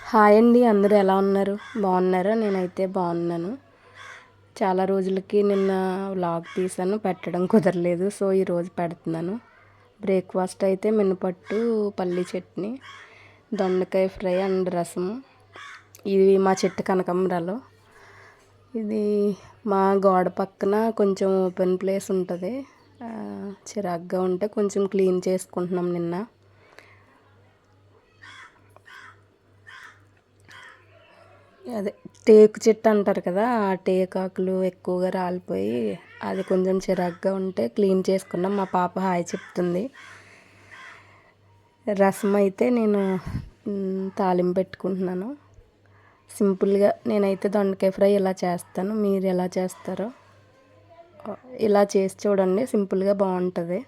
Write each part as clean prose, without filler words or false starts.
Hi అండి, అందరూ ఎలా ఉన్నారు? బాగున్నారా? నేనైతే బాగున్నాను. చాలా రోజులకి నిన్న వ్లాగ్ తీసాను, పెట్టడం కుదరలేదు. సో ఈరోజు పెడుతున్నాను. బ్రేక్ఫాస్ట్ అయితే మినపట్టు పల్లి చట్నీ, దొండకాయ ఫ్రై అండ్ రసం. ఇది మా చెట్టు కనకాంబరాలు. ఇది మా గోడ పక్కన కొంచెం ఓపెన్ ప్లేస్ ఉంటుంది. చిరాగ్గా ఉంటే కొంచెం క్లీన్ చేసుకుంటున్నాం నిన్న. అదే టేకు చెట్టు అంటారు కదా, ఆ టేకాకులు ఎక్కువగా రాలిపోయి అది కొంచెం చిరాగ్గా ఉంటే క్లీన్ చేసుకున్నాం. మా పాప హాయ్ చెప్తుంది. రసం అయితే నేను తాలింపు పెట్టుకుంటున్నాను. సింపుల్గా నేనైతే దొండకాయ ఫ్రై ఇలా చేస్తాను. మీరు ఎలా చేస్తారో ఇలా చేసి చూడండి, సింపుల్గా బాగుంటుంది.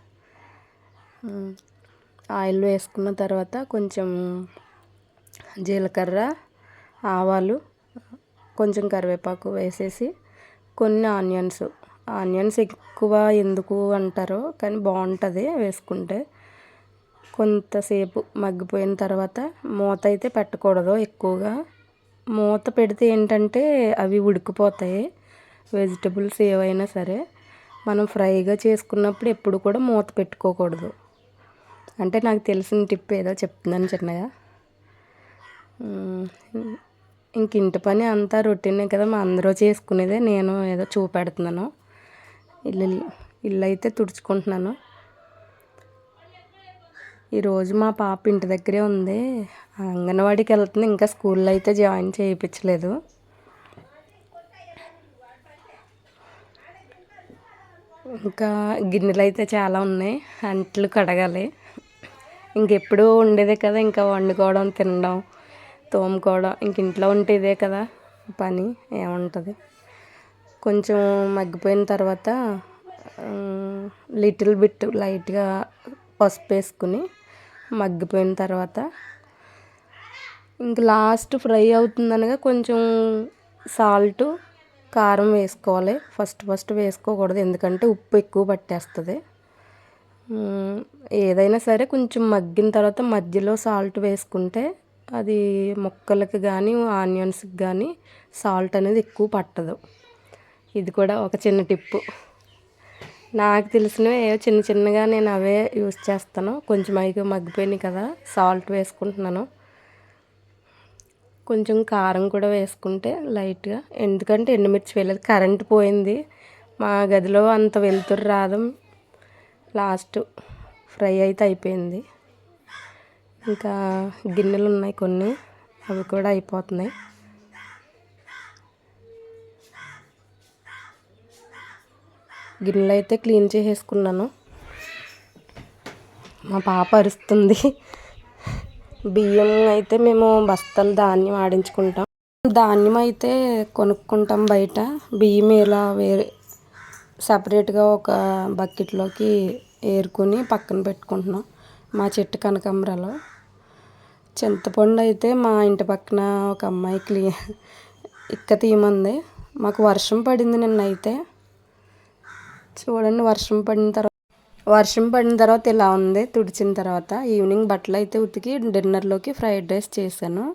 ఆయిల్ వేసుకున్న తర్వాత కొంచెం జీలకర్ర, ఆవాలు, కొంచెం కరివేపాకు వేసేసి కొన్ని ఆనియన్స్ ఎక్కువ ఎందుకు అంటారో కానీ బాగుంటుంది వేసుకుంటే. కొంతసేపు మగ్గిపోయిన తర్వాత మూత అయితే పెట్టకూడదు ఎక్కువగా. మూత పెడితే ఏంటంటే అవి ఉడికిపోతాయి. వెజిటబుల్స్ ఏవైనా సరే మనం ఫ్రైగా చేసుకున్నప్పుడు ఎప్పుడు కూడా మూత పెట్టుకోకూడదు. అంటే నాకు తెలిసిన టిప్ ఏదో చెప్తున్నాను చిన్నగా. ఇంక ఇంటి పని అంతా రొటీనే కదా, మా అందరూ చేసుకునేదే. నేను ఏదో చూపెడుతున్నాను. ఇల్లు అయితే తుడుచుకుంటున్నాను. ఈరోజు మా పాప ఇంటి దగ్గరే ఉంది. అంగన్వాడీకి వెళ్తుంది. ఇంకా స్కూల్లో అయితే జాయిన్ చేయించలేదు. ఇంకా గిన్నెలు అయితే చాలా ఉన్నాయి, అంట్లు కడగాలి. ఇంకెప్పుడు ఉండేదే కదా, ఇంకా వండుకోవడం, తినడం, తోముకోవడం. ఇంక ఇంట్లో ఉంటే ఇదే కదా పని, ఏముంటుంది. కొంచెం మగ్గిపోయిన తర్వాత లిటిల్ బిట్ లైట్గా పసుపు వేసుకుని మగ్గిపోయిన తర్వాత ఇంక లాస్ట్ ఫ్రై అవుతుందనగా కొంచెం సాల్ట్, కారం వేసుకోవాలి. ఫస్ట్ వేసుకోకూడదు, ఎందుకంటే ఉప్పు ఎక్కువ పట్టేస్తుంది. ఏదైనా సరే కొంచెం మగ్గిన తర్వాత మధ్యలో సాల్ట్ వేసుకుంటే అది ముక్కలకి కానీ ఆనియన్స్కి కానీ సాల్ట్ అనేది ఎక్కువ పట్టదు. ఇది కూడా ఒక చిన్న టిప్పు. నాకు తెలిసినవి చిన్నగా నేను అవే యూస్ చేస్తాను. కొంచెం అవి మగ్గిపోయినాయి కదా, సాల్ట్ వేసుకుంటున్నాను. కొంచెం కారం కూడా వేసుకుంటే లైట్గా, ఎందుకంటే ఎండుమిర్చి వేయలేదు. కరెంట్ పోయింది, మా గదిలో అంత వెలుతురు రాదు. లాస్ట్ ఫ్రై అయితే అయిపోయింది. ఇంకా గిన్నెలు ఉన్నాయి కొన్ని, అవి కూడా అయిపోతున్నాయి. గిన్నెలు అయితే క్లీన్ చేసేసుకున్నాను. మా పాప అరుస్తుంది. బియ్యం అయితే మేము బస్తాలు ధాన్యం ఆడించుకుంటాం. ధాన్యం అయితే కొనుక్కుంటాం బయట. బియ్యం ఇలా వేరే సపరేట్గా ఒక బకెట్లోకి ఏరుకొని పక్కన పెట్టుకుంటున్నాం. మా చెట్టు కనకాంబరాలు. చింతపండు అయితే మా ఇంటి పక్కన ఒక అమ్మాయి ఇక్క తీయమంది. మాకు వర్షం పడింది నిన్న అయితే. చూడండి, వర్షం పడిన తర్వాత ఇలా ఉంది. తుడిచిన తర్వాత ఈవినింగ్ బట్టలు అయితే ఉతికి డిన్నర్లోకి ఫ్రైడ్ రైస్ చేశాను.